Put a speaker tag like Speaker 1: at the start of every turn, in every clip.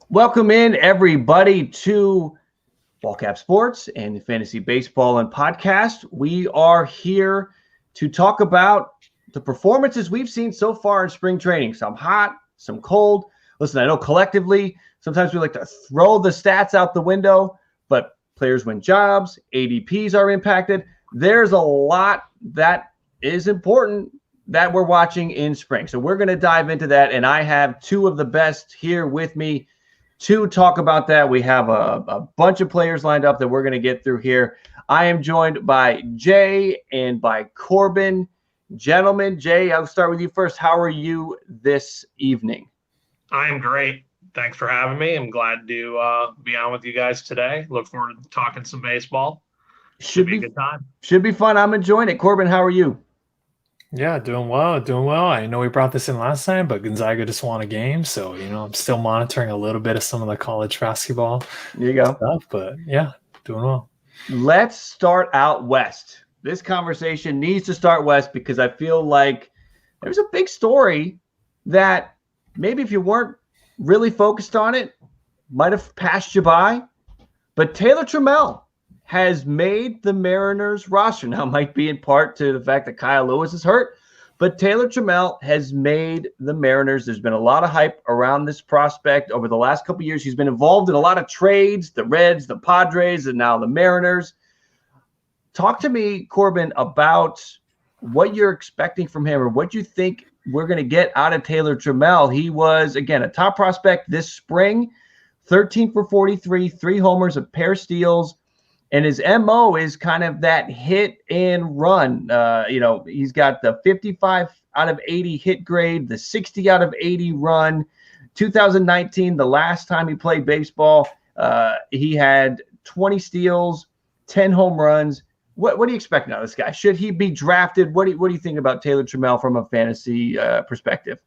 Speaker 1: Welcome in, everybody, to Ballcap Sports and the Fantasy Baseballin Podcast. We are here to talk about the performances we've seen so far in spring training. Some hot, some cold. Listen, I know collectively, sometimes we like to throw the stats out the window, but players win jobs, ADPs are impacted. There's a lot that is important that we're watching in spring. So we're going to dive into that, and I have two of the best here with me to talk about that. We have a bunch of players lined up that we're going to get through here. I am joined by Jay and by Corbin. Gentlemen, Jay, I'll start with you first. How are you this evening?
Speaker 2: I am great. Thanks for having me. I'm glad to be on with you guys today. Look forward to talking some baseball. Should be a good time.
Speaker 1: Should be fun. I'm enjoying it. Corbin, how are you?
Speaker 3: Yeah, doing well. I know we brought this in last time, but Gonzaga just won a game, so I'm still monitoring a little bit of some of the college basketball stuff, but yeah, doing well.
Speaker 1: Let's start out west. This conversation needs to start west because I feel like there's a big story that maybe if you weren't really focused on it, might have passed you by. But Taylor Trammell has made the Mariners roster. Now, it might be in part to the fact that Kyle Lewis is hurt, but Taylor Trammell has made the Mariners. There's been a lot of hype around this prospect over the last couple of years. He's been involved in a lot of trades, the Reds, the Padres, and now the Mariners. Talk to me, Corbin, about what you're expecting from him or what you think we're going to get out of Taylor Trammell. He was, again, a top prospect this spring, 13 for 43, 3 homers, a pair of steals. And his MO is kind of that hit and run. He's got the 55 out of 80 hit grade, the 60 out of 80 run. 2019, the last time he played baseball, he had 20 steals, 10 home runs. What do you expect now of this guy? Should he be drafted? What do you think about Taylor Trammell from a fantasy perspective?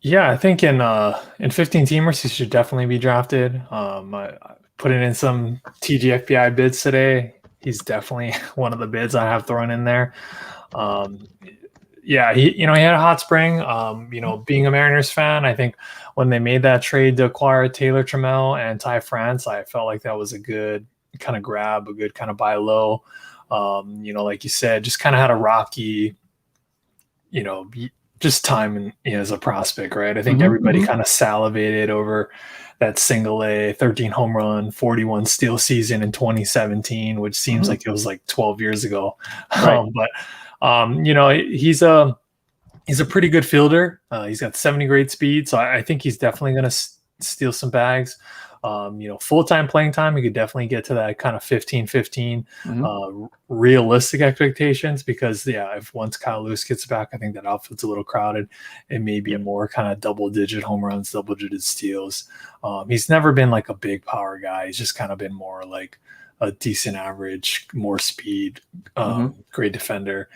Speaker 3: Yeah, I think in 15-teamers, he should definitely be drafted. I putting in some TGFBI bids today. He's definitely one of the bids I have thrown in there. He had a hot spring. Being a Mariners fan, I think when they made that trade to acquire Taylor Trammell and Ty France, I felt like that was a good kind of grab, a good kind of buy low. Like you said, just kind of had a rocky, just time as a prospect, right? I think everybody kind of salivated over that single A 13 home run, 41 steal season in 2017, which seems like it was like 12 years ago.
Speaker 1: Right.
Speaker 3: He's a pretty good fielder. He's got 70 grade speed. So I think he's definitely going to steal some bags. Full-time playing time, he could definitely get to that kind of 15-15 realistic expectations because, if once Kyle Lewis gets back, I think that outfit's a little crowded. It may be more kind of double-digit home runs, double-digit steals. He's never been like a big power guy. He's just kind of been more like a decent average, more speed, great defender.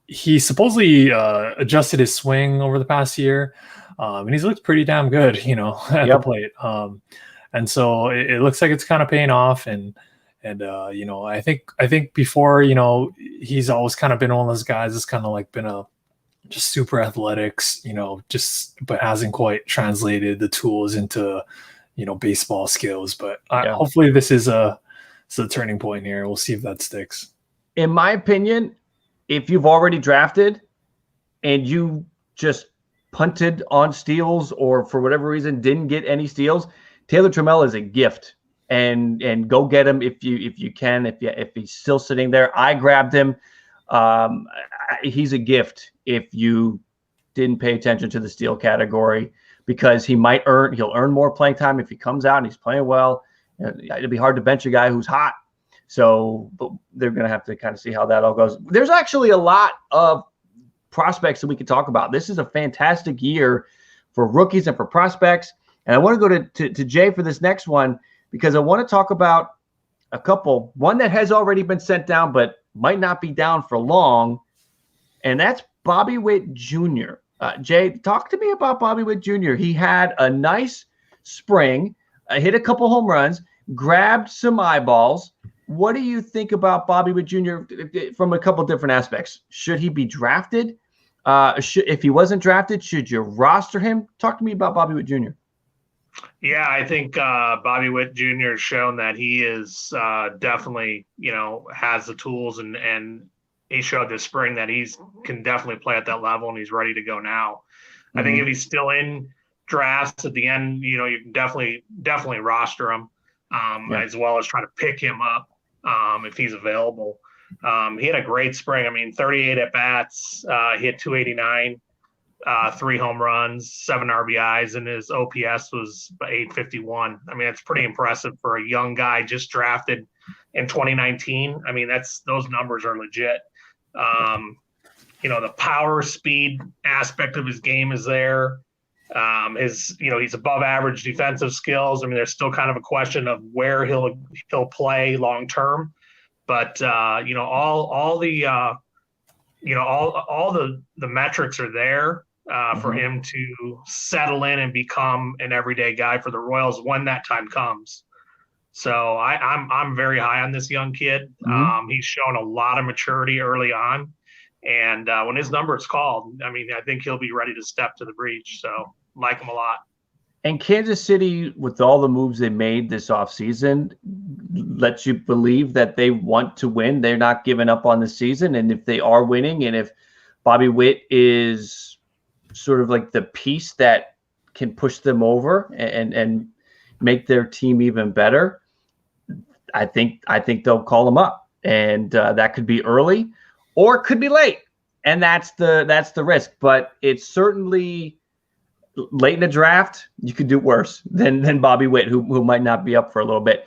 Speaker 3: He supposedly adjusted his swing over the past year. And he's looked pretty damn good, at the plate. And so it looks like it's kind of paying off. And I think before, he's always kind of been one of those guys that's kind of like been just super athletics, but hasn't quite translated the tools into, baseball skills. But hopefully this is a turning point here. We'll see if that sticks.
Speaker 1: In my opinion, if you've already drafted and you just punted on steals or for whatever reason didn't get any steals, Taylor Trammell is a gift, and go get him if you can. If he's still sitting there, I grabbed him. He's a gift if you didn't pay attention to the steal category because he'll earn more playing time if he comes out and he's playing well. It'd be hard to bench a guy who's hot. So, but they're going to have to kind of see how that all goes. There's actually a lot of prospects that we could talk about. This is a fantastic year for rookies and for prospects. And I want to go to Jay for this next one because I want to talk about a couple. One that has already been sent down but might not be down for long, and that's Bobby Witt Jr. Jay, talk to me about Bobby Witt Jr. He had a nice spring, hit a couple home runs, grabbed some eyeballs. What do you think about Bobby Witt Jr. from a couple different aspects? Should he be drafted? If he wasn't drafted, should you roster him? Talk to me about Bobby Witt Jr.
Speaker 2: Yeah, I think Bobby Witt Jr. has shown that he is definitely, has the tools, and he showed this spring that he's can definitely play at that level, and he's ready to go now. I think if he's still in drafts at the end, you can definitely roster him, as well as try to pick him up if he's available. He had a great spring. I mean, 38 at bats, he hit 289. 3 home runs, 7 RBIs, and his OPS was 851. I mean, it's pretty impressive for a young guy just drafted in 2019. I mean, those numbers are legit. The power speed aspect of his game is there. He's above average defensive skills. I mean, there's still kind of a question of where he'll play long term, but all the metrics are there for him to settle in and become an everyday guy for the Royals when that time comes. So I'm very high on this young kid. He's shown a lot of maturity early on, and when his number is called, I mean, I think he'll be ready to step to the breach. So like him a lot.
Speaker 1: And Kansas City, with all the moves they made this offseason, lets you believe that they want to win. They're not giving up on the season. And if they are winning, and if Bobby Witt is sort of like the piece that can push them over and make their team even better, I think they'll call him up. And that could be early or it could be late. And that's the risk. But it's certainly late in the draft, you could do worse than Bobby Witt, who might not be up for a little bit.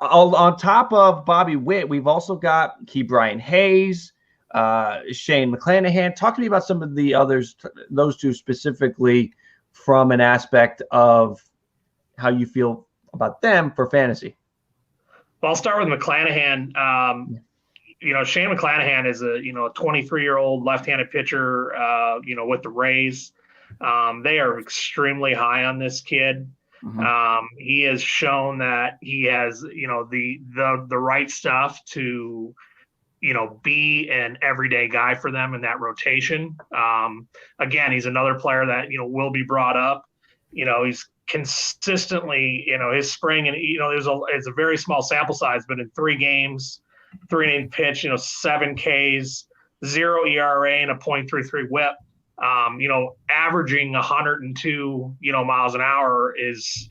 Speaker 1: On top of Bobby Witt, we've also got Ke'Bryan Hayes, Shane McClanahan. Talk to me about some of the others, those two specifically, from an aspect of how you feel about them for fantasy.
Speaker 2: Well, I'll start with McClanahan. Shane McClanahan is a 23-year-old left-handed pitcher, with the Rays. They are extremely high on this kid. He has shown that he has, the right stuff to, be an everyday guy for them in that rotation. Again, he's another player that, will be brought up. He's consistently, his spring, and, it's a very small sample size, but in 3 games, 3 inning pitch, 7 Ks, 0 ERA, and a .33 whip. Averaging 102, miles an hour is,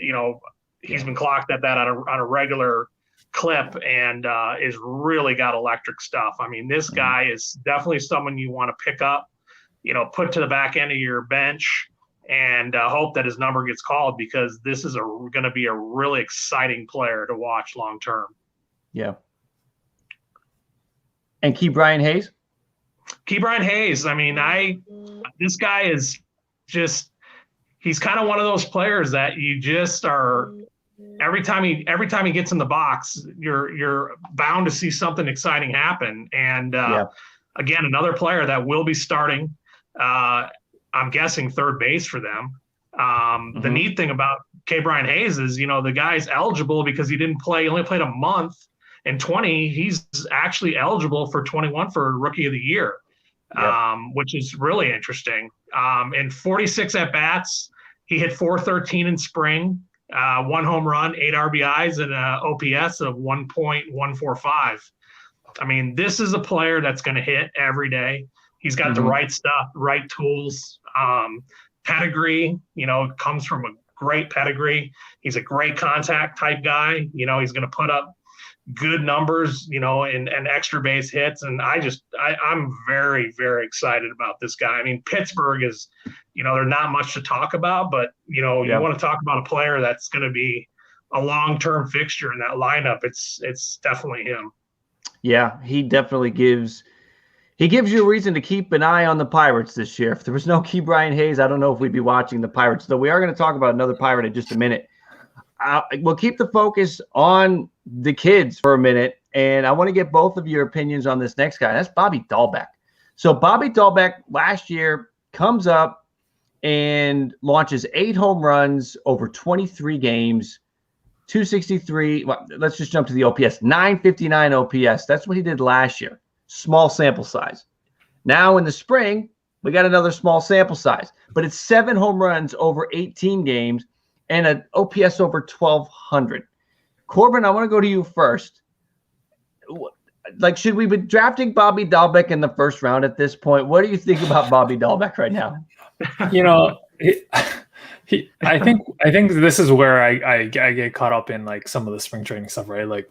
Speaker 2: he's been clocked at that on a regular clip, and is really got electric stuff. I mean, this guy is definitely someone you want to pick up, put to the back end of your bench, and hope that his number gets called, because this is going to be a really exciting player to watch long term.
Speaker 1: Yeah. And Ke'Bryan Hayes?
Speaker 2: Ke'Bryan Hayes. I mean, this guy is just, he's kind of one of those players that you just are, every time he gets in the box, you're bound to see something exciting happen. And again, another player that will be starting, I'm guessing third base for them. The neat thing about Ke'Bryan Hayes is, the guy's eligible because he only played a month. In 20, he's actually eligible for 21 for Rookie of the Year, which is really interesting. In 46 at-bats, he hit .413 in spring, 1 home run, 8 RBIs, and an OPS of 1.145. I mean, this is a player that's going to hit every day. He's got the right stuff, right tools, pedigree, comes from a great pedigree. He's a great contact type guy. He's going to put up good numbers, and extra base hits. And I'm very, very excited about this guy. I mean, Pittsburgh is, there's not much to talk about, but, you want to talk about a player that's going to be a long-term fixture in that lineup. It's definitely him.
Speaker 1: Yeah, he definitely gives you a reason to keep an eye on the Pirates this year. If there was no Ke'Bryan Hayes, I don't know if we'd be watching the Pirates, though we are going to talk about another Pirate in just a minute. We'll keep the focus on the kids for a minute, and I want to get both of your opinions on this next guy. That's Bobby Dalbec. So Bobby Dalbec last year comes up and launches 8 home runs over 23 games, 263. Well, let's just jump to the OPS. 959 OPS. That's what he did last year. Small sample size. Now in the spring, we got another small sample size, but it's 7 home runs over 18 games and an OPS over 1,200. Corbin, I want to go to you first. Like, should we be drafting Bobby Dalbec in the first round at this point? What do you think about Bobby Dalbec right now?
Speaker 3: You know, I think this is where I get caught up in like some of the spring training stuff, right? Like,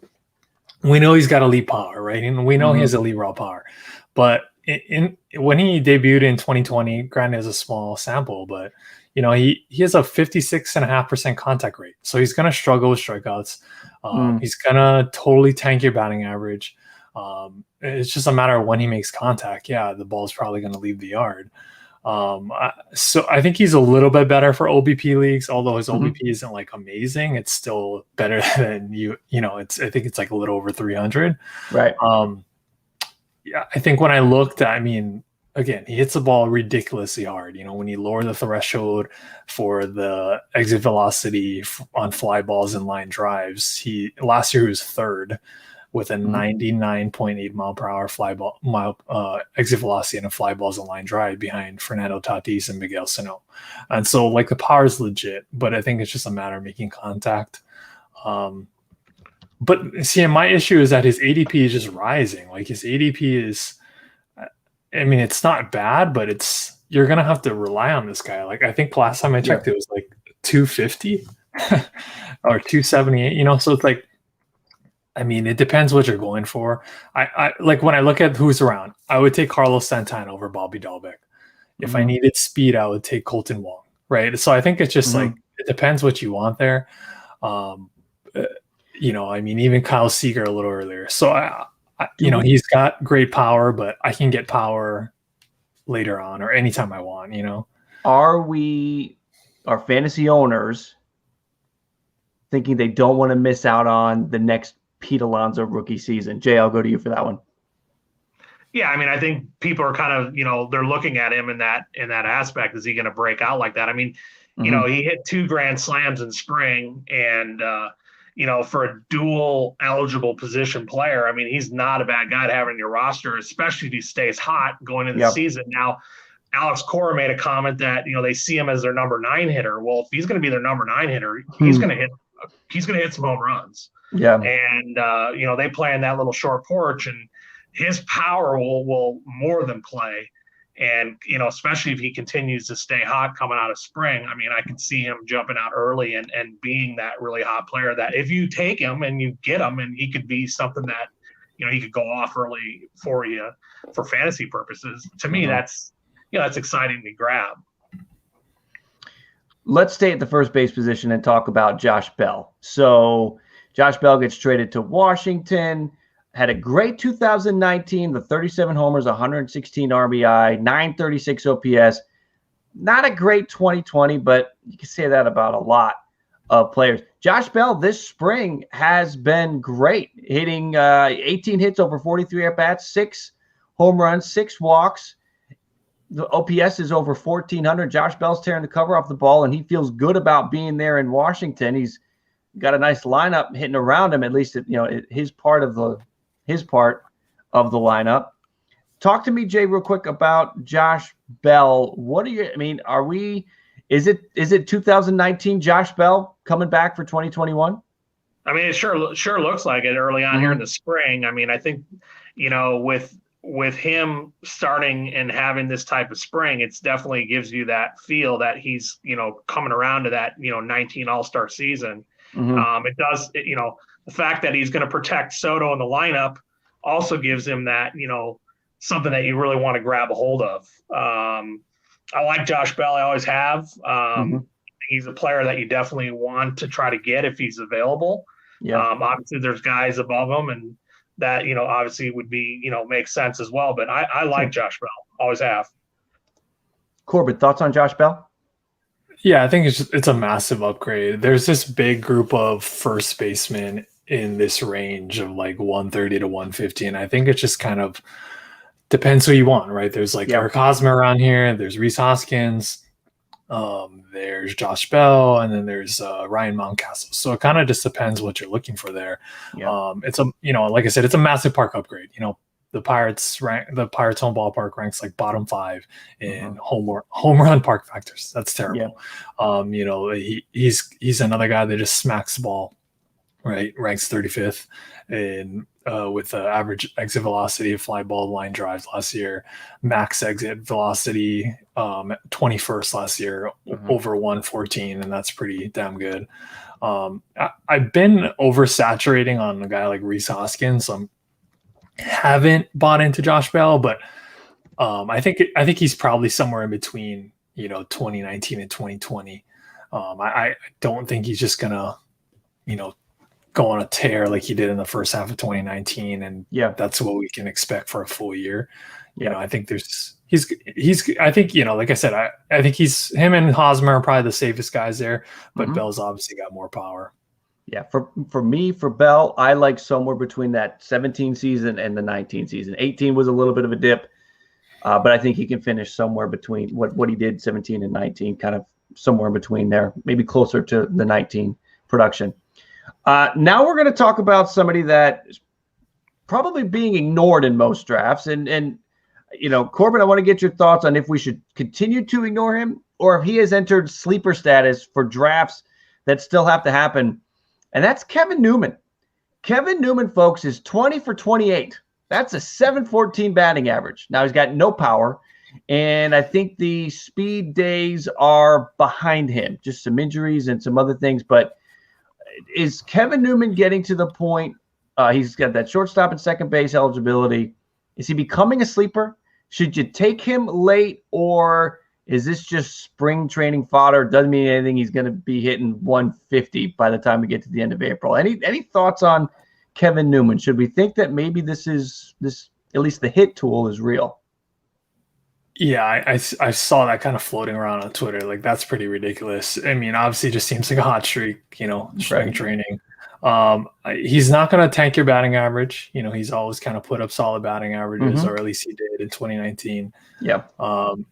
Speaker 3: we know he's got elite power, right? And we know he has elite raw power. But when he debuted in 2020, granted it's a small sample, but you know, he has a 56.5% contact rate. So he's going to struggle with strikeouts. He's going to totally tank your batting average. It's just a matter of when he makes contact. Yeah, the ball's probably going to leave the yard. So I think he's a little bit better for OBP leagues, although his OBP isn't like amazing. It's still better than you know, I think it's like a little over 300.
Speaker 1: Right.
Speaker 3: Yeah, I think when I looked, I mean, again, he hits the ball ridiculously hard. You know, when you lower the threshold for the exit velocity on fly balls and line drives, last year he was third with a 99.8 mile per hour exit velocity and a fly balls and line drive behind Fernando Tatis and Miguel Sano. And so, like, the power is legit, but I think it's just a matter of making contact. But see, my issue is that his ADP is just rising. Like, his ADP is, I mean, it's not bad, but you're going to have to rely on this guy. Like, I think last time I checked, it was like 250 or 278, you know? So it's like, I mean, it depends what you're going for. I like, when I look at who's around, I would take Carlos Santana over Bobby Dalbec. If I needed speed, I would take Colton Wong, right? So I think it's just like, it depends what you want there. You know, I mean, even Kyle Seager a little earlier. So you know, he's got great power, but I can get power later on or anytime I want, you know. Are
Speaker 1: fantasy owners thinking they don't want to miss out on the next Pete Alonso rookie season? Jay, I'll go to you for that one.
Speaker 2: Yeah, I mean, I think people are kind of, you know, they're looking at him in that aspect. Is he going to break out like that? I mean, you know, he hit 2 grand slams in spring, and you know, for a dual eligible position player, I mean, he's not a bad guy to have in your roster, especially if he stays hot going into the season. Now, Alex Cora made a comment that, you know, they see him as their number 9 hitter. Well, if he's going to be their number 9 hitter, he's going to hit some home runs.
Speaker 1: Yeah.
Speaker 2: And, you know, they play in that little short porch, and his power will more than play. And, you know, especially if he continues to stay hot coming out of spring, I mean, I can see him jumping out early and being that really hot player that if you take him and you get him, and he could be something that, you know, he could go off early for you for fantasy purposes. To me, that's exciting to grab.
Speaker 1: Let's stay at the first base position and talk about Josh Bell. So Josh Bell gets traded to Washington. Had a great 2019, the 37 homers, 116 RBI, 936 OPS. Not a great 2020, but you can say that about a lot of players. Josh Bell this spring has been great, hitting 18 hits over 43 at-bats, 6 home runs, 6 walks. The OPS is over 1,400. Josh Bell's tearing the cover off the ball, and he feels good about being there in Washington. He's got a nice lineup hitting around him, at least, you know, his part of the lineup. Talk to me, Jay, real quick about Josh Bell. What are you, I mean, is it 2019 Josh Bell coming back for 2021?
Speaker 2: I mean, it sure looks like it early on here in the spring. I mean, I think, you know, with him starting and having this type of spring, it's definitely gives you that feel that he's, you know, coming around to that, you know, 19 All-Star season. It does, you know, the fact that he's going to protect Soto in the lineup also gives him that, you know, something that you really want to grab a hold of. I like Josh Bell. I always have. He's a player that you definitely want to try to get if he's available. Yeah. Obviously, there's guys above him, and that, you know, obviously would be, you know, makes sense as well. But I like Josh Bell. Always have.
Speaker 1: Corbett, thoughts on Josh Bell?
Speaker 3: Yeah, I think it's a massive upgrade. There's this big group of first basemen in this range of like 130 to 150, and I think it just kind of depends who you want, right? There's like Eric Hosmer around here, there's Rhys Hoskins, there's Josh Bell, and then there's Ryan Mountcastle. So it kind of just depends what you're looking for there. It's a, you know, like I said, it's a massive park upgrade. You know, the Pirates home ballpark ranks like bottom 5 in home run park factors. That's terrible. Yeah. He's another guy that just smacks the ball, right? Ranks 35th in with the average exit velocity of fly ball line drives last year, max exit velocity 21st last year, over 114, and that's pretty damn good. I've been oversaturating on a guy like Rhys Hoskins, so I haven't bought into Josh Bell, but I think he's probably somewhere in between 2019 and 2020. I don't think he's just gonna go on a tear like he did in the first half of 2019, and that's what we can expect for a full year. I think I think like I said, I think him and Hosmer are probably the safest guys there, but Bell's obviously got more power.
Speaker 1: Yeah, for me, for Bell, I like somewhere between that 17 season and the 19 season. 18 was a little bit of a dip, but I think he can finish somewhere between what he did 17 and 19, kind of somewhere in between there, maybe closer to the 19 production. Now we're going to talk about somebody that is probably being ignored in most drafts. And Corbin, I want to get your thoughts on if we should continue to ignore him or if he has entered sleeper status for drafts that still have to happen. And that's Kevin Newman. Kevin Newman, folks, is 20 for 28. That's a 714 batting average. Now he's got no power. And I think the speed days are behind him, just some injuries and some other things. But is Kevin Newman getting to the point? He's got that shortstop and second base eligibility. Is he becoming a sleeper? Should you take him late, or is this just spring training fodder? Doesn't mean anything. He's going to be hitting 150 by the time we get to the end of April. Any thoughts on Kevin Newman? Should we think that maybe this at least the hit tool is real?
Speaker 3: Yeah, I saw that kind of floating around on Twitter. Like, that's pretty ridiculous. I mean, obviously, it just seems like a hot streak, spring training. He's not going to tank your batting average. He's always kind of put up solid batting averages, or at least he did in 2019. Yeah.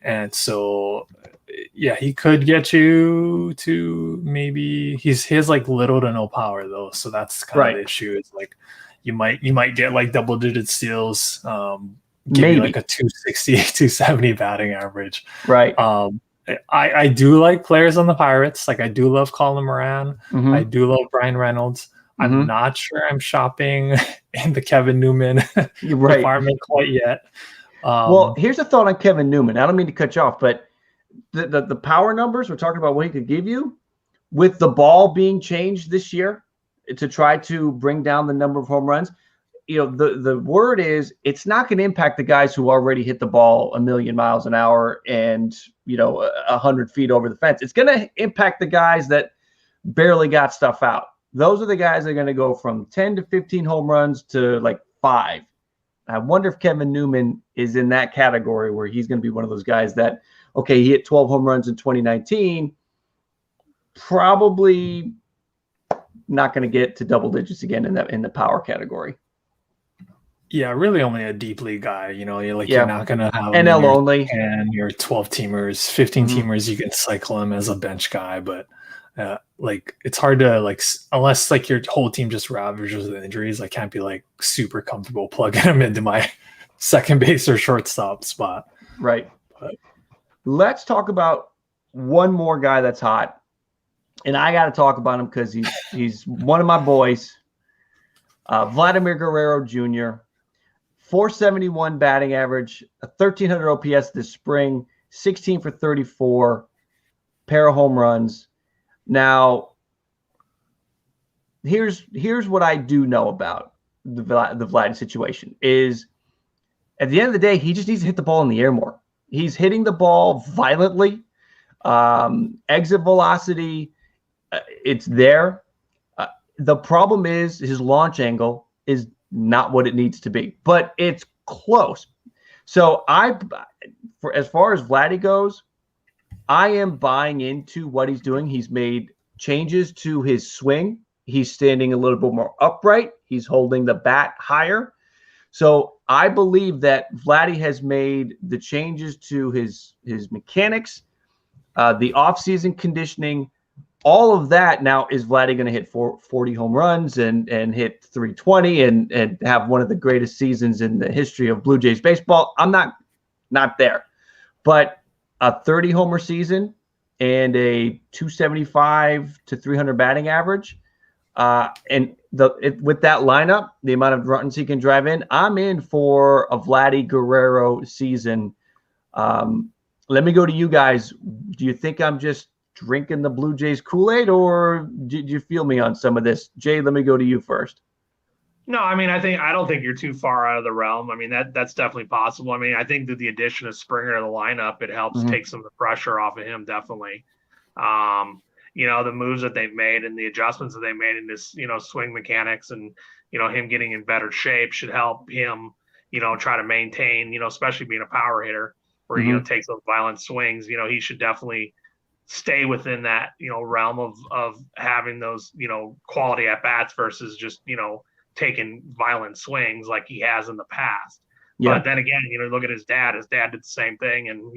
Speaker 3: And so, he could get you to maybe he has like little to no power though. So that's kind of the issue. It's like you might get like double digit steals. Maybe like a 260, 270 batting average. Right. I do like players on the Pirates. Like, I do love Colin Moran. I do love Brian Reynolds. I'm not sure I'm shopping in the Kevin Newman department quite yet.
Speaker 1: Well, here's a thought on Kevin Newman. I don't mean to cut you off, but the power numbers, we're talking about what he could give you with the ball being changed this year to try to bring down the number of home runs. The word is it's not going to impact the guys who already hit the ball 1,000,000 miles an hour and 100 feet over the fence. It's going to impact the guys that barely got stuff out. Those are the guys that are going to go from 10 to 15 home runs to like 5. I wonder if Kevin Newman is in that category where he's going to be one of those guys that, he hit 12 home runs in 2019, probably not going to get to double digits again in the power category.
Speaker 3: Yeah, really only a deep league guy. You're not going to have
Speaker 1: NL only
Speaker 3: and your 12 teamers, 15 teamers. You can cycle him as a bench guy, but it's hard to unless your whole team just ravages with injuries. I can't be super comfortable plugging him into my second base or shortstop spot.
Speaker 1: Right. But let's talk about one more guy that's hot, and I got to talk about him because he's one of my boys. Vladimir Guerrero Jr. 471 batting average, a 1,300 OPS this spring, 16 for 34, pair of home runs. Now, here's what I do know about the Vlad situation is at the end of the day, he just needs to hit the ball in the air more. He's hitting the ball violently. Exit velocity, it's there. The problem is his launch angle is not what it needs to be, but it's close. So as far as Vladdy goes, I am buying into what he's doing. He's made changes to his swing. He's standing a little bit more upright. He's holding the bat higher. So I believe that Vladdy has made the changes to his mechanics, the offseason conditioning. all of that now, is Vladdy going to hit 40 home runs and hit 320 and have one of the greatest seasons in the history of Blue Jays baseball? I'm not there. But a 30 homer season and a 275 to 300 batting average, and with that lineup, the amount of runs he can drive in, I'm in for a Vladdy Guerrero season. Let me go to you guys. Do you think I'm just drinking the Blue Jays Kool-Aid, or did you feel me on some of this? Jay, let me go to you first.
Speaker 2: No, I mean, I don't think you're too far out of the realm. I mean, that's definitely possible. I mean, I think that the addition of Springer to the lineup, it helps take some of the pressure off of him, definitely. The moves that they've made and the adjustments that they made in this, swing mechanics and, him getting in better shape should help him, try to maintain, especially being a power hitter where, takes those violent swings. He should definitely stay within that, realm of having those, quality at bats versus just, taking violent swings like he has in the past. Yeah. But then again, look at his dad. His dad did the same thing, and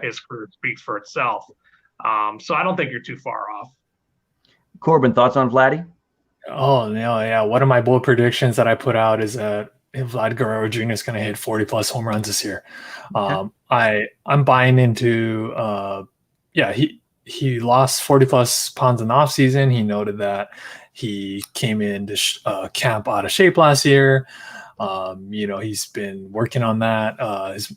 Speaker 2: his career speaks for itself. So I don't think you're too far off.
Speaker 1: Corbin, thoughts on Vladdy?
Speaker 3: Oh no, yeah. One of my bold predictions that I put out is that Vlad Guerrero Jr. is going to hit 40 plus home runs this year. Okay. I'm buying into. He lost 40 plus pounds in the off season. He noted that he came into camp out of shape last year. He's been working on that. His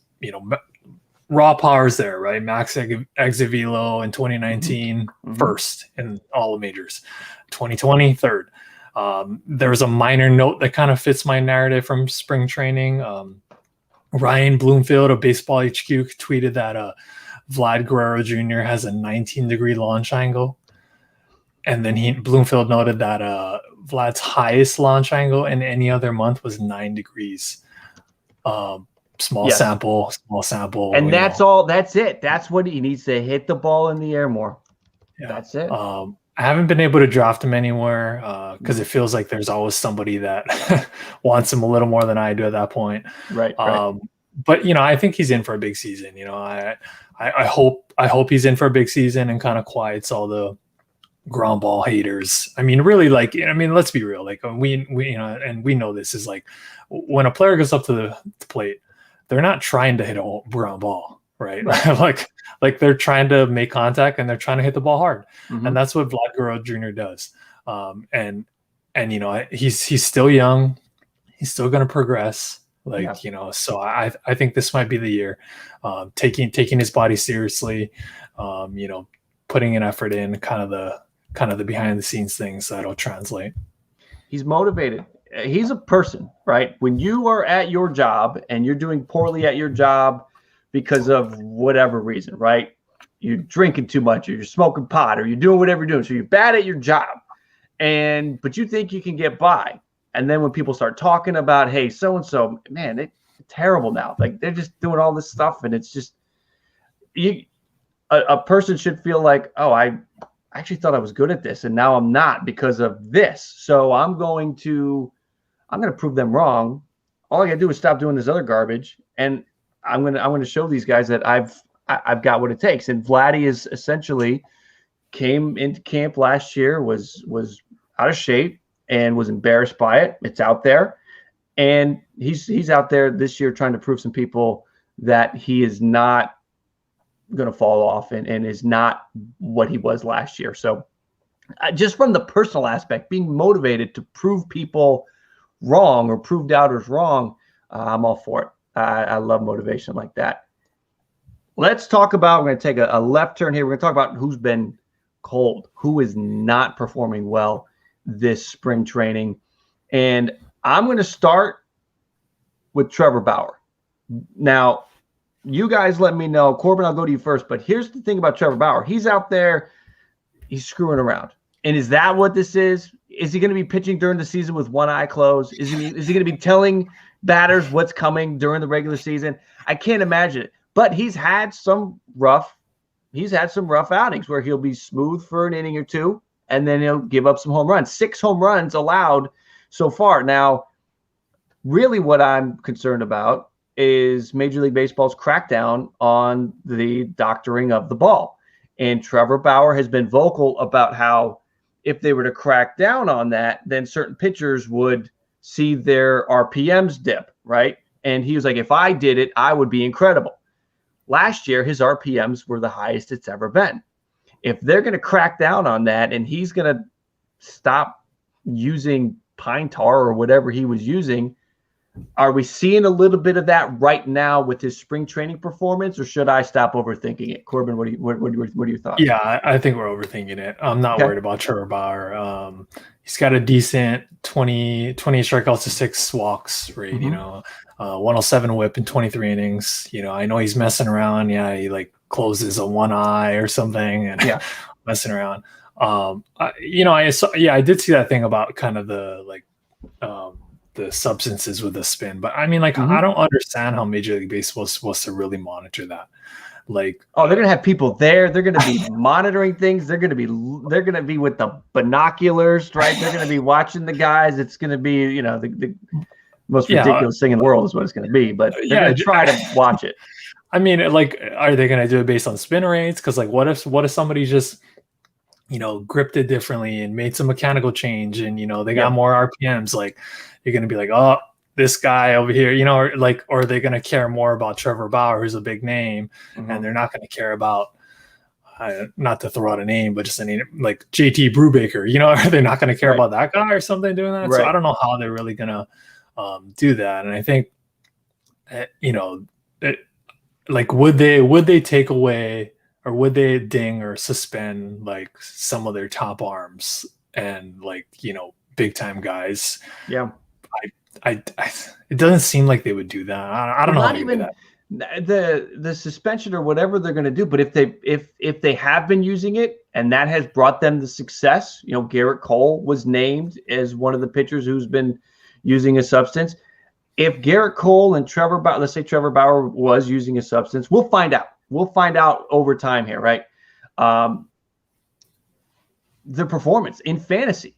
Speaker 3: raw power's there, right? Max exit velo in 2019, first in all the majors. 2020, third. There's a minor note that kind of fits my narrative from spring training. Ryan Bloomfield of Baseball HQ tweeted that Vlad Guerrero Jr. has a 19-degree launch angle. And then Bloomfield noted that Vlad's highest launch angle in any other month was 9 degrees. Small sample.
Speaker 1: And that's all. That's it. That's what he needs to hit the ball in the air more. Yeah. That's it.
Speaker 3: I haven't been able to draft him anywhere because it feels like there's always somebody that wants him a little more than I do at that point.
Speaker 1: Right.
Speaker 3: But I think he's in for a big season. I hope he's in for a big season and kind of quiets all the ground ball haters. I mean, really, let's be real. Like we and we know this is like when a player goes up to the plate, they're not trying to hit a ground ball, right? like they're trying to make contact and they're trying to hit the ball hard, and that's what Vlad Guerrero Jr. does. And he's still young, he's still going to progress. So I think this might be the year, taking his body seriously, putting an effort in, kind of the behind the scenes things that'll translate.
Speaker 1: He's motivated. He's a person, right? When you are at your job and you're doing poorly at your job because of whatever reason, right? You're drinking too much, or you're smoking pot, or you're doing whatever you're doing. So you're bad at your job, but you think you can get by. And then when people start talking about, hey, so-and-so, man, they're terrible now. Like they're just doing all this stuff. And it's just, a person should feel like, oh, I actually thought I was good at this, and now I'm not because of this. So I'm going to prove them wrong. All I got to do is stop doing this other garbage, and I'm going to show these guys that I've got what it takes. And Vladdy is essentially came into camp last year, was out of shape and was embarrassed by it. It's out there, and he's out there this year trying to prove some people that he is not going to fall off and is not what he was last year. So just from the personal aspect, being motivated to prove people wrong or prove doubters wrong, I'm all for it. I love motivation like that. Let's talk about, we're going to take a left turn here. We're going to talk about who's been cold, who is not performing well this spring training. And I'm going to start with Trevor Bauer. Now, you guys let me know. Corbin, I'll go to you first. But here's the thing about Trevor Bauer. He's out there. He's screwing around. And is that what this is? Is he going to be pitching during the season with one eye closed? Is he going to be telling batters what's coming during the regular season? I can't imagine it. But he's had some rough outings where he'll be smooth for an inning or two, and then he'll give up some home runs. 6 home runs allowed so far. Now, really what I'm concerned about is Major League Baseball's crackdown on the doctoring of the ball. And Trevor Bauer has been vocal about how if they were to crack down on that, then certain pitchers would see their RPMs dip, right? And he was like, if I did it, I would be incredible. Last year, his RPMs were the highest it's ever been. If they're going to crack down on that and he's going to stop using pine tar or whatever he was using, are we seeing a little bit of that right now with his spring training performance, or should I stop overthinking it? Corbin, what are your thoughts?
Speaker 3: Yeah, I think we're overthinking it. I'm not worried about Trevor Bauer. He's got a decent 20 strikeouts to 6 walks rate, 107 whip in 23 innings. I know he's messing around. Yeah, he like closes a one eye or something and messing around. I did see that thing about kind of the substances with the spin, but I mean, I don't understand how Major League Baseball is supposed to really monitor that. They're
Speaker 1: gonna have people there. They're gonna be monitoring things. They're gonna be with the binoculars, right? They're gonna be watching the guys. It's gonna be, the most ridiculous thing in the world is what it's gonna be. But they're gonna try to watch it.
Speaker 3: I mean, are they gonna do it based on spin rates? Because what if somebody just gripped it differently and made some mechanical change and they got more RPMs? You're going to be like, oh, this guy over here, or are they going to care more about Trevor Bauer, who's a big name, and they're not going to care about, not to throw out a name, but just a name like JT Brubaker, are they not going to care about that guy or something doing that? Right. So I don't know how they're really going to do that. And I think, would they take away, or would they ding or suspend some of their top arms and big time guys?
Speaker 1: Yeah.
Speaker 3: It doesn't seem like they would do that. I don't know.
Speaker 1: Not even the suspension or whatever they're going to do. But if they have been using it and that has brought them the success, Garrett Cole was named as one of the pitchers who's been using a substance. If Garrett Cole and Trevor Bauer, let's say Trevor Bauer was using a substance, we'll find out. We'll find out over time here, right? The performance in fantasy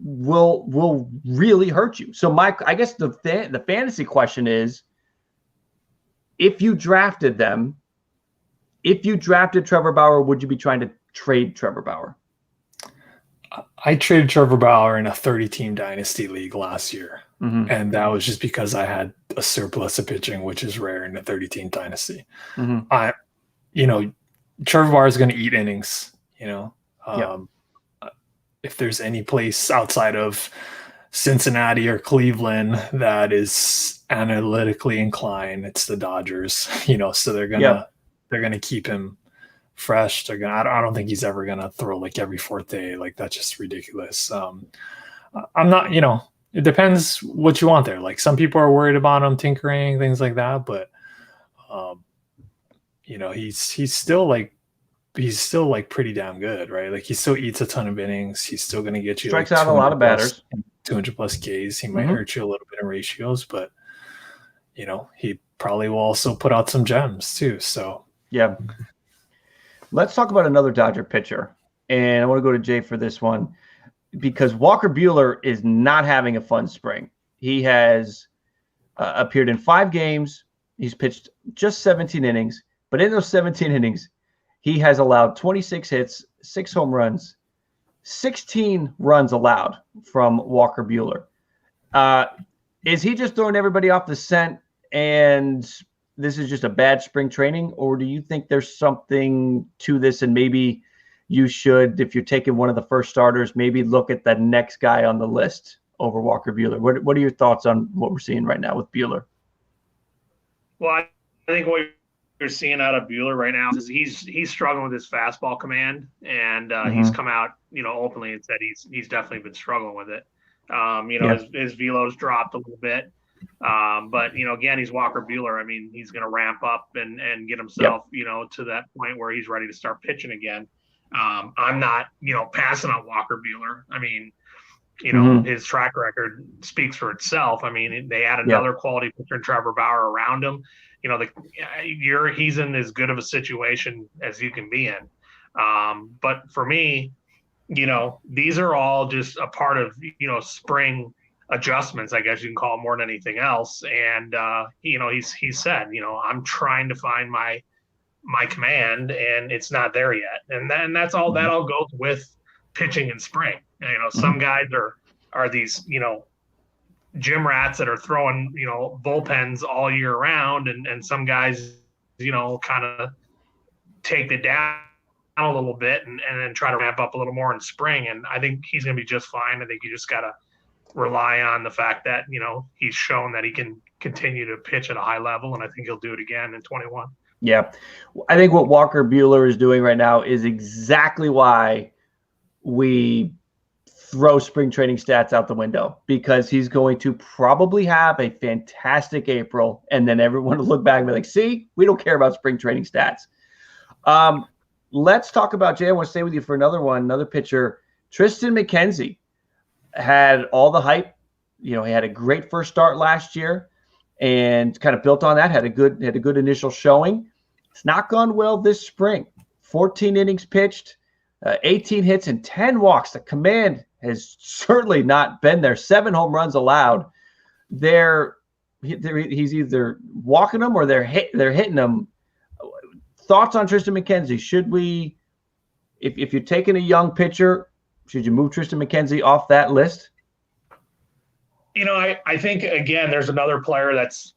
Speaker 1: will really hurt you. So I guess the fantasy question is, if you drafted Trevor Bauer, would you be trying to trade Trevor Bauer?
Speaker 3: I traded Trevor Bauer in a 30-team dynasty league last year. And that was just because I had a surplus of pitching, which is rare in a 30-team dynasty. Trevor Bauer is going to eat innings, if there's any place outside of Cincinnati or Cleveland that is analytically inclined, it's the Dodgers, so they're going to keep him fresh. I don't think he's ever going to throw every fourth day. That's just ridiculous. I'm not, it depends what you want there. Some people are worried about him tinkering, things like that, but he's still pretty damn good, right? He still eats a ton of innings. He's still going to get you
Speaker 1: strikes out a lot of batters,
Speaker 3: 200 plus Ks. He might hurt you a little bit in ratios, but he probably will also put out some gems too. So
Speaker 1: yeah, let's talk about another Dodger pitcher, and I want to go to Jay for this one because Walker Bueller is not having a fun spring. He has appeared in 5 games. He's pitched just 17 innings, but in those 17 innings, he has allowed 26 hits, 6 home runs, 16 runs allowed from Walker Bueller. Is he just throwing everybody off the scent and this is just a bad spring training? Or do you think there's something to this and maybe you should, if you're taking one of the first starters, maybe look at the next guy on the list over Walker Bueller? What are your thoughts on what we're seeing right now with Bueller?
Speaker 2: Well, I think what you're seeing out of Bueller right now is he's struggling with his fastball command, and he's come out, openly and said he's definitely been struggling with it. His velo's dropped a little bit, but again, he's Walker Bueller. I mean, he's going to ramp up and get himself, to that point where he's ready to start pitching again. I'm not, passing on Walker Bueller. I mean, his track record speaks for itself. I mean, they add another quality pitcher in Trevor Bauer around him. He's in as good of a situation as you can be in. But for me, these are all just a part of, spring adjustments, I guess you can call it, more than anything else. And, he said, I'm trying to find my my command, and it's not there yet. And that's all. That all goes with pitching in spring. Some guys are these gym rats that are throwing bullpens all year round, and some guys kind of take it down a little bit and then try to ramp up a little more in spring. And I think he's going to be just fine. I think you just got to rely on the fact that he's shown that he can continue to pitch at a high level, and I think he'll do it again in 21.
Speaker 1: Yeah, I think what Walker Bueller is doing right now is exactly why we throw spring training stats out the window, because he's going to probably have a fantastic April, and then everyone will look back and be like, see, we don't care about spring training stats. Let's talk about, Jay, I want to stay with you for another pitcher. Tristan McKenzie had all the hype. He had a great first start last year and kind of built on that, had a good initial showing. It's not gone well this spring. 14 innings pitched, 18 hits and 10 walks. The command has certainly not been there. 7 home runs allowed. He's either walking them or they're hitting them. Thoughts on Tristan McKenzie? Should we, if you're taking a young pitcher, should you move Tristan McKenzie off that list?
Speaker 2: I think, again, there's another player that's,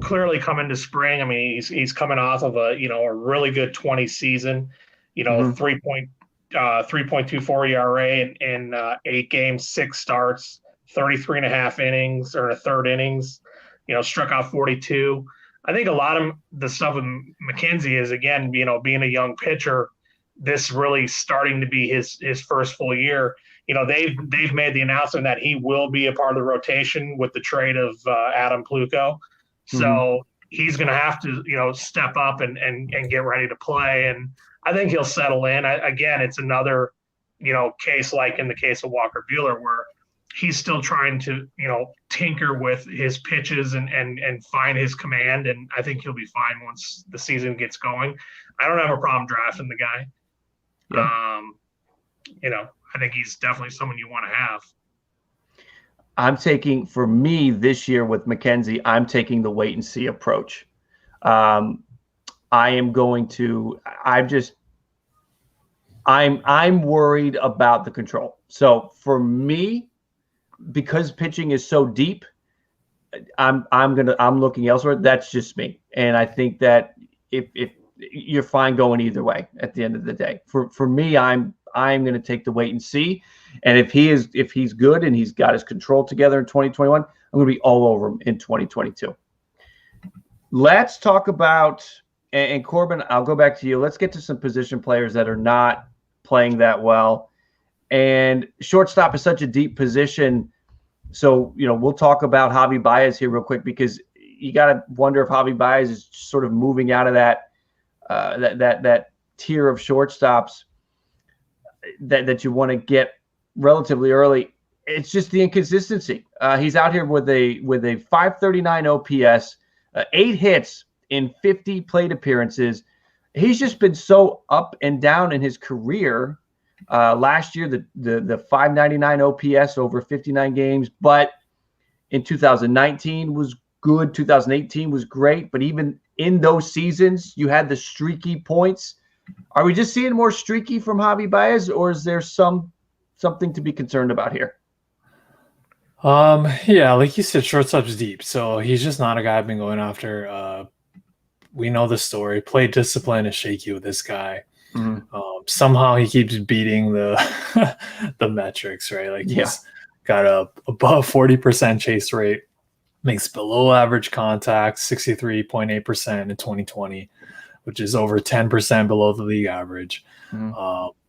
Speaker 2: clearly coming to spring. I mean, he's coming off of a really good 20 season, 3.24 ERA in 8 games, 6 starts, 33.5 innings or a third innings, struck out 42. I think a lot of the stuff with McKenzie is, again, being a young pitcher, this really starting to be his first full year. They've made the announcement that he will be a part of the rotation with the trade of Adam Pluko. So he's going to have to, step up and get ready to play. And I think he'll settle in. Again, it's another, case like in the case of Walker Bueller, where he's still trying to, tinker with his pitches and find his command. And I think he'll be fine once the season gets going. I don't have a problem drafting the guy. Yeah. I think he's definitely someone you want to have.
Speaker 1: I'm taking, for me this year with McKenzie, I'm taking the wait and see approach. I'm worried about the control. So for me, because pitching is so deep, I'm looking elsewhere. That's just me. And I think that if you're fine going either way at the end of the day. For me, I'm going to take the wait and see. And if he's good and he's got his control together in 2021, I'm going to be all over him in 2022. Let's talk about, and Corbin, I'll go back to you. Let's get to some position players that are not playing that well. And shortstop is such a deep position. So, we'll talk about Javi Baez here real quick, because you got to wonder if Javi Baez is sort of moving out of that tier of shortstops that you want to get relatively early. It's just the inconsistency. He's out here with a 539 OPS, 8 hits in 50 plate appearances. He's just been so up and down in his career. Last year, the 599 OPS over 59 games, but in 2019 was good. 2018 was great, but even in those seasons, you had the streaky points. Are we just seeing more streaky from Javi Baez, or is there something to be concerned about here?
Speaker 3: Yeah, like you said, shortstop's deep, so he's just not a guy I've been going after. We know the story. Play discipline is shaky with this guy. Somehow he keeps beating the the metrics, right? Like he's got a above 40% chase rate, makes below average contact, 63.8% in 2020, which is over 10% below the league average.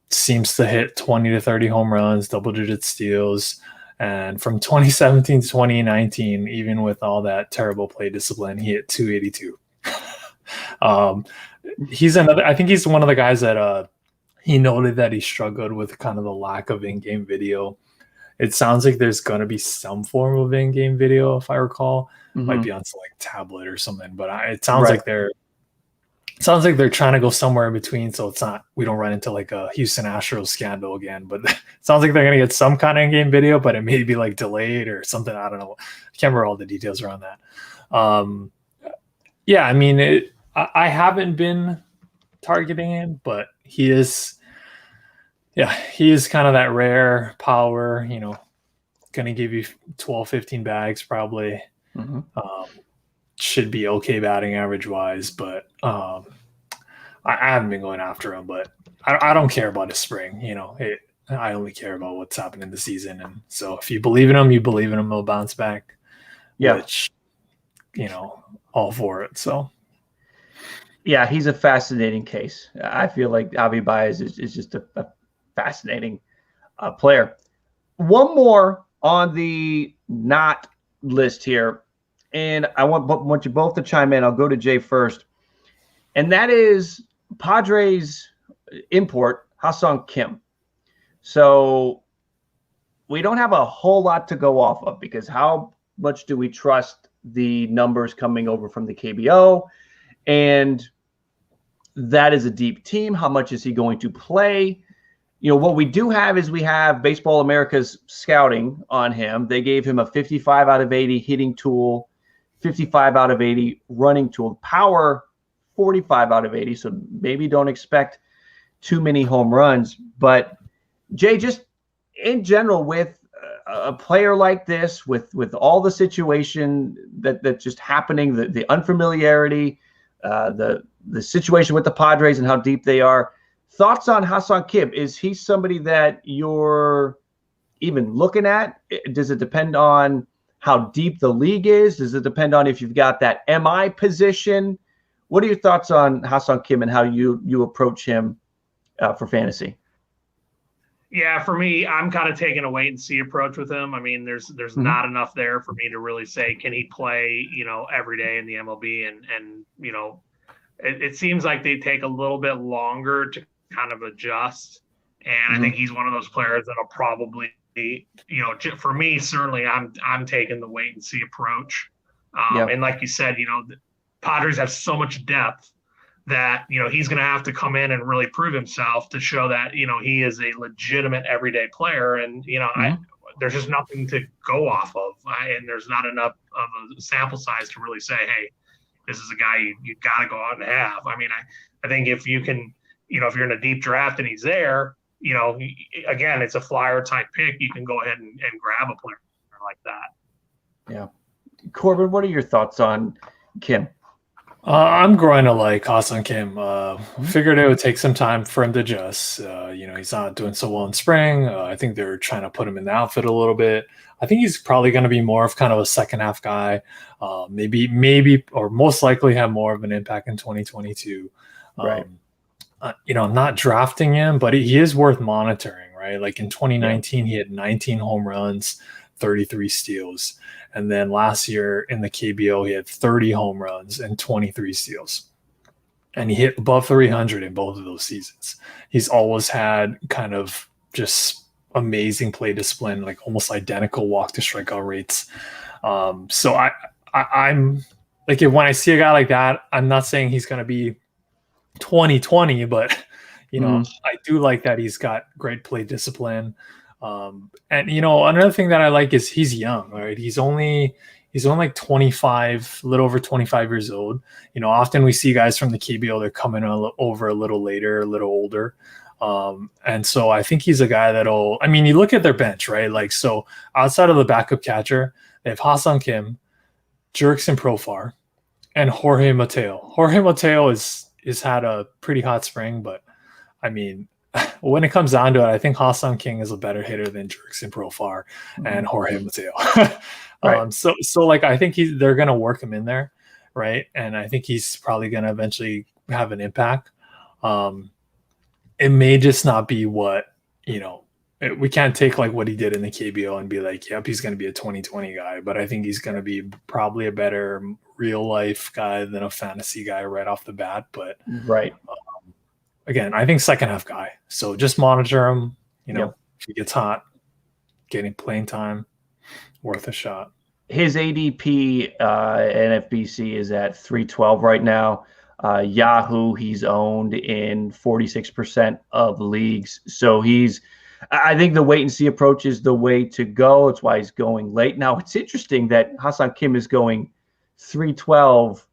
Speaker 3: Seems to hit 20 to 30 home runs, double-digit steals. And from 2017 to 2019, even with all that terrible play discipline, he hit 282. I think he's one of the guys that he noted that he struggled with kind of the lack of in-game video. It sounds like there's going to be some form of in-game video, if I recall. Might be on some like tablet or something, but it sounds like they're trying to go somewhere in between, so it's not, we don't run into like a Houston Astros scandal again. But it sounds like they're going to get some kind of in-game video, but it may be like delayed or something. I don't know. I can't remember all the details around that. Yeah, I mean, I haven't been targeting him, but he is kind of that rare power, going to give you 12, 15 bags probably.
Speaker 1: Mm-hmm.
Speaker 3: Should be okay batting average wise, but I haven't been going after him, but I don't care about his spring. I only care about what's happening in the season. And so if you believe in him, he'll bounce back.
Speaker 1: Yeah.
Speaker 3: Which, all for it. So.
Speaker 1: Yeah, he's a fascinating case. I feel like Javi Baez is just a fascinating player. One more on the not list here, and I want you both to chime in. I'll go to Jay first, and that is Padres import Hasan Kim. So we don't have a whole lot to go off of because how much do we trust the numbers coming over from the KBO? And that is a deep team. How much is he going to play? What we do have is we have Baseball America's scouting on him. They gave him a 55 out of 80 hitting tool, 55 out of 80 running tool, power 45 out of 80. So maybe don't expect too many home runs. But Jay, just in general, with a player like this, with all the situation that's just happening, the unfamiliarity, the situation with the Padres and how deep they are, thoughts on Hasan Kim? Is he somebody that you're even looking at? Does it depend on how deep the league is? Does it depend on if you've got that MI position? What are your thoughts on Hasan Kim and how you approach him for fantasy?
Speaker 2: Yeah, for me, I'm kind of taking a wait and see approach with him. I mean, there's not enough there for me to really say, can he play, every day in the MLB? And it seems like they take a little bit longer to kind of adjust. And I think he's one of those players that'll probably, for me, certainly I'm taking the wait and see approach. And like you said, the Padres have so much depth that, he's going to have to come in and really prove himself to show that, he is a legitimate everyday player. And, there's just nothing to go off of. And there's not enough of a sample size to really say, hey, this is a guy you got to go out and have. I mean, I think if you can, if you're in a deep draft and he's there, again, it's a flyer type pick. You can go ahead and grab a player like that.
Speaker 1: Yeah. Corbin, what are your thoughts on Kim?
Speaker 3: I'm growing to like Hasan Kim. Figured it would take some time for him to adjust. He's not doing so well in spring. I think they're trying to put him in the outfit a little bit. I think he's probably going to be more of kind of a second half guy. Maybe, or most likely have more of an impact in 2022.
Speaker 1: Right.
Speaker 3: I'm not drafting him, but he is worth monitoring, right? Like in 2019, he had 19 home runs, 33 steals. And then last year in the KBO, he had 30 home runs and 23 steals. And he hit above 300 in both of those seasons. He's always had kind of just amazing play discipline, like almost identical walk to strikeout rates. So I'm like, when I see a guy like that, I'm not saying he's going to be 2020, but I do like that he's got great play discipline. And another thing that I like is he's young, right? He's only like 25, a little over 25 years old. Often we see guys from the KBO, they're coming over a little later, a little older. And so I think he's a guy you look at their bench, right? Like, so outside of the backup catcher, they have Hasan Kim, Jurickson Profar, and Jorge Mateo. Jorge Mateo is had a pretty hot spring, but I mean, when it comes down to it, I think Hasan Kim is a better hitter than Jurickson Profar and Jorge Mateo.
Speaker 1: Right.
Speaker 3: So like, I think they're going to work him in there. Right. And I think he's probably going to eventually have an impact. It may just not be what, we can't take like what he did in the KBO and be like, yep, he's going to be a 2020 guy, but I think he's going to be probably a better real life guy than a fantasy guy right off the bat. But
Speaker 1: right.
Speaker 3: Again, I think second half guy. So just monitor him, if he gets hot, getting playing time, worth a shot.
Speaker 1: His ADP NFBC is at 312 right now. Yahoo, he's owned in 46% of leagues. So I think the wait and see approach is the way to go. It's why he's going late. Now, it's interesting that Hasan Kim is going 312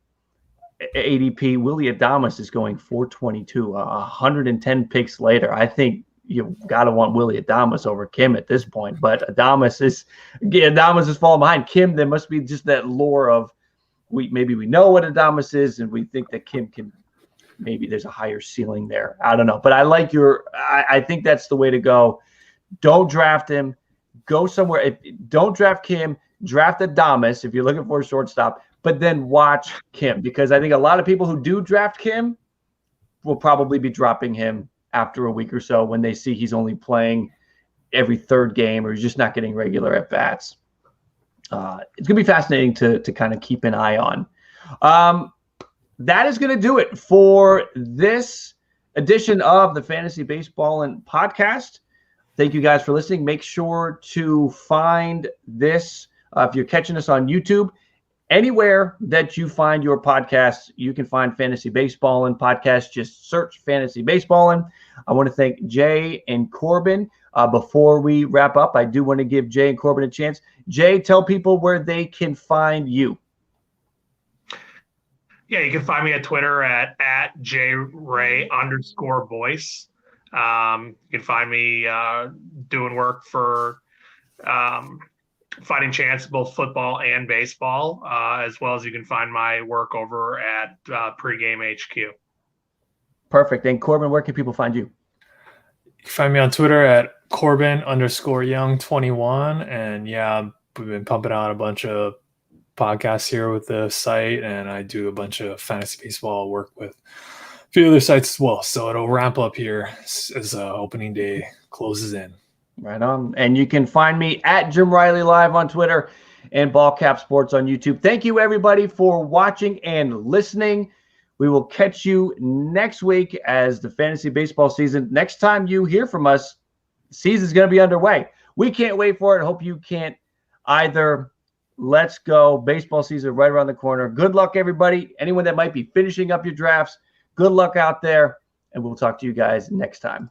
Speaker 1: ADP, Willy Adames is going 422, 110 picks later. I think you got to want Willy Adames over Kim at this point, but Adames is falling behind Kim. There must be just that lore of maybe we know what Adames is, and we think that Kim can, maybe there's a higher ceiling there. I don't know, but I think that's the way to go. Don't draft him. Go somewhere. Don't draft Kim. Draft Adames if you're looking for a shortstop, but then watch Kim, because I think a lot of people who do draft Kim will probably be dropping him after a week or so when they see he's only playing every third game or he's just not getting regular at bats. It's going to be fascinating to kind of keep an eye on. That is going to do it for this edition of the Fantasy Baseballin Podcast. Thank you guys for listening. Make sure to find this, if you're catching us on YouTube, anywhere that you find your podcasts, you can find Fantasy Baseballin Podcast. Just search Fantasy Baseballin. I want to thank Jay and Corbin. Before we wrap up, I do want to give Jay and Corbin a chance. Jay, tell people where they can find you.
Speaker 2: Yeah, you can find me at Twitter at jray_voice. You can find me doing work for Fighting Chance, both football and baseball, as well as you can find my work over at Pregame HQ.
Speaker 1: Perfect. And Corbin, where can people find you?
Speaker 3: You can find me on Twitter at Corbin_Young21. And yeah, we've been pumping out a bunch of podcasts here with the site, and I do a bunch of fantasy baseball work with a few other sites as well. So it'll ramp up here as opening day closes in.
Speaker 1: Right on. And you can find me at Jim Riley Live on Twitter and Ballcap Sports on YouTube. Thank you, everybody, for watching and listening. We will catch you next week as the fantasy baseball season. Next time you hear from us, the season's going to be underway. We can't wait for it. Hope you can't either. Let's go. Baseball season right around the corner. Good luck, everybody. Anyone that might be finishing up your drafts, good luck out there. And we'll talk to you guys next time.